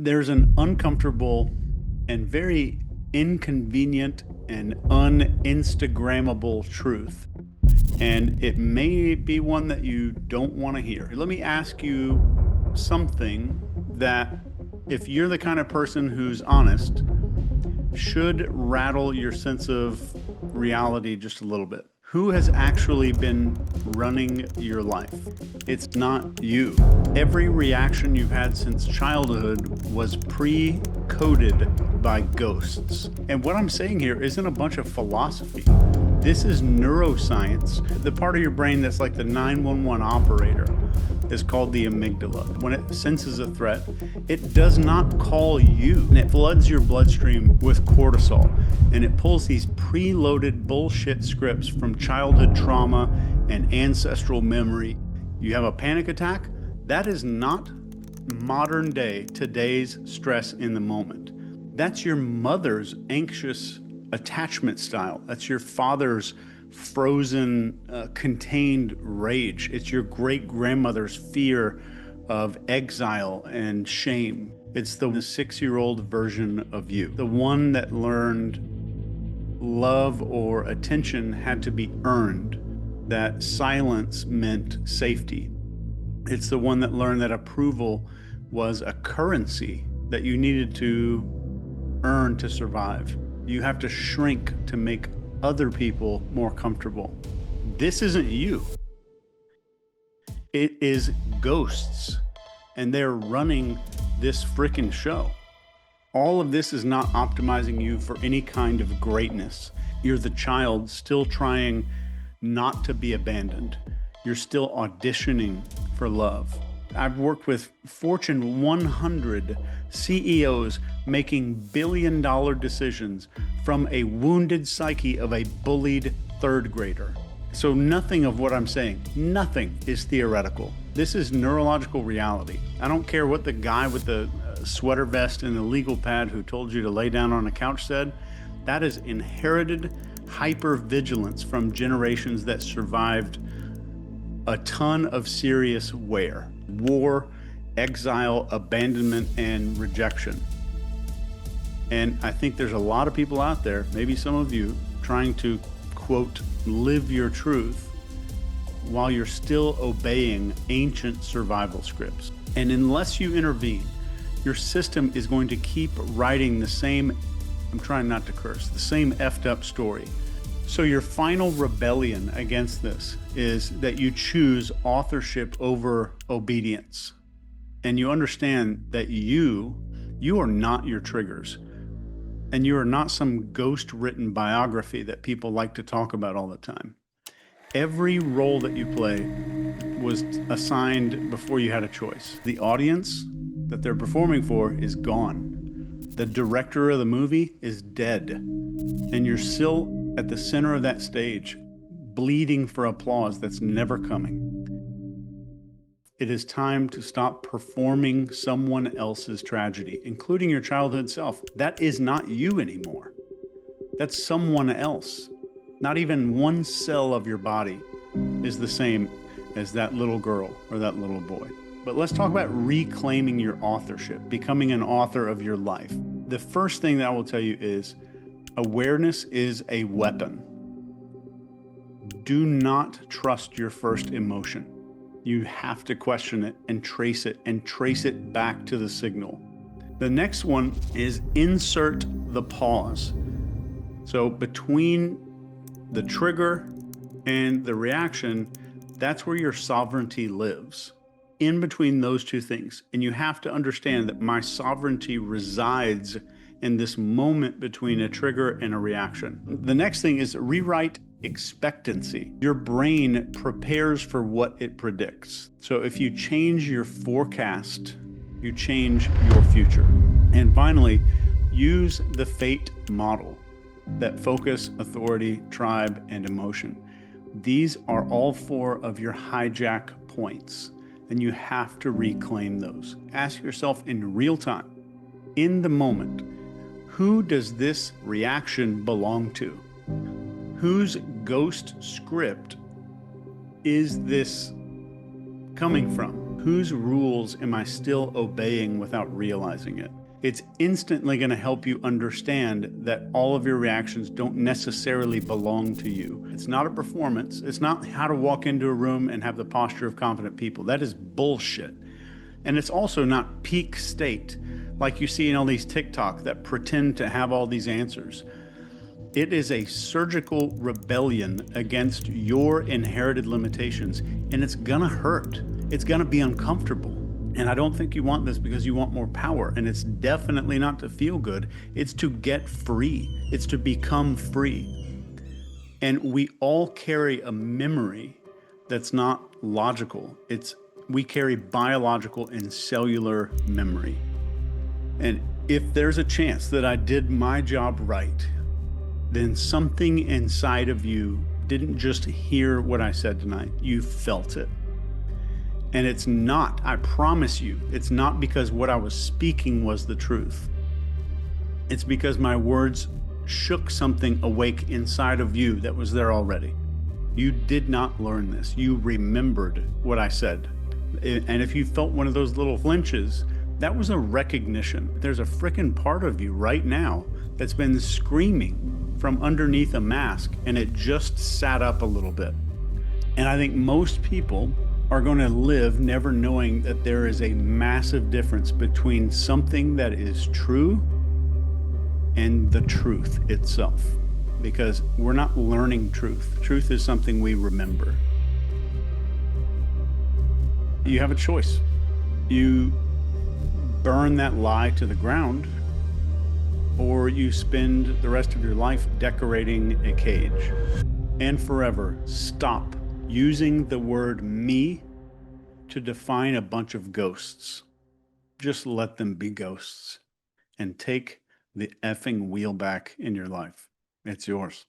There's an uncomfortable and very inconvenient and un-Instagrammable truth. And it may be one that you don't want to hear. Let me ask you something that, if you're the kind of person who's honest, should rattle your sense of reality just a little bit. Who has actually been running your life? It's not you. Every reaction you've had since childhood was pre-coded by ghosts. And what I'm saying here isn't a bunch of philosophy. This is neuroscience. The part of your brain that's like the 911 operator is called the amygdala. When it senses a threat, it does not call you. And it floods your bloodstream with cortisol. And it pulls these preloaded bullshit scripts from childhood trauma and ancestral memory. You have a panic attack? That is not modern day, today's stress in the moment. That's your mother's anxious attachment style. That's your father's frozen, contained rage. It's your great-grandmother's fear of exile and shame. It's the 6-year-old version of you, the one that learned love or attention had to be earned, that silence meant safety. It's the one that learned that approval was a currency that you needed to earn to survive. You have to shrink to make other people more comfortable. This isn't you. It is ghosts, and they're running this frickin' show. All of this is not optimizing you for any kind of greatness. You're the child still trying not to be abandoned. You're still auditioning for love. I've worked with Fortune 100 CEOs making billion-dollar decisions from a wounded psyche of a bullied third grader. So nothing of what I'm saying, nothing is theoretical. This is neurological reality. I don't care what the guy with the sweater vest and the legal pad who told you to lay down on a couch said. That is inherited hypervigilance from generations that survived a ton of serious wear. War, exile, abandonment, and rejection. And I think there's a lot of people out there, maybe some of you, trying to, quote, live your truth while you're still obeying ancient survival scripts. And unless you intervene, your system is going to keep writing the same, I'm trying not to curse, the same effed up story. So your final rebellion against this is that you choose authorship over obedience. And you understand that you are not your triggers. And you are not some ghost-written biography that people like to talk about all the time. Every role that you play was assigned before you had a choice. The audience that they're performing for is gone. The director of the movie is dead. And you're still at the center of that stage, bleeding for applause that's never coming. It is time to stop performing someone else's tragedy, including your childhood self. That is not you anymore. That's someone else. Not even one cell of your body is the same as that little girl or that little boy. But let's talk about reclaiming your authorship, becoming an author of your life. The first thing that I will tell you is awareness is a weapon. Do not trust your first emotion. You have to question it and trace it back to the signal. The next one is insert the pause. So between the trigger and the reaction, that's where your sovereignty lives. In between those two things. And you have to understand that my sovereignty resides in this moment between a trigger and a reaction. The next thing is rewrite expectancy. Your brain prepares for what it predicts. So if you change your forecast, you change your future. And finally, use the fate model that focus, authority, tribe, and emotion. These are all 4 of your hijack points, and you have to reclaim those. Ask yourself in real time, in the moment, who does this reaction belong to? Whose ghost script is this coming from? Whose rules am I still obeying without realizing it? It's instantly going to help you understand that all of your reactions don't necessarily belong to you. It's not a performance. It's not how to walk into a room and have the posture of confident people. That is bullshit. And it's also not peak state like you see in all these TikTok that pretend to have all these answers. It is a surgical rebellion against your inherited limitations, and it's gonna hurt. It's gonna be uncomfortable. And I don't think you want this because you want more power, and it's definitely not to feel good. It's to get free. It's to become free. And we all carry a memory that's not logical. We carry biological and cellular memory. And if there's a chance that I did my job right, then something inside of you didn't just hear what I said tonight, you felt it. And it's not, I promise you, it's not because what I was speaking was the truth. It's because my words shook something awake inside of you that was there already. You did not learn this. You remembered what I said. And if you felt one of those little flinches, that was a recognition. There's a frickin' part of you right now that's been screaming from underneath a mask, and it just sat up a little bit. And I think most people are going to live never knowing that there is a massive difference between something that is true and the truth itself, because we're not learning truth. Truth is something we remember. You have a choice. You burn that lie to the ground, or you spend the rest of your life decorating a cage. And forever, stop using the word me to define a bunch of ghosts. Just let them be ghosts and take the effing wheel back in your life. It's yours.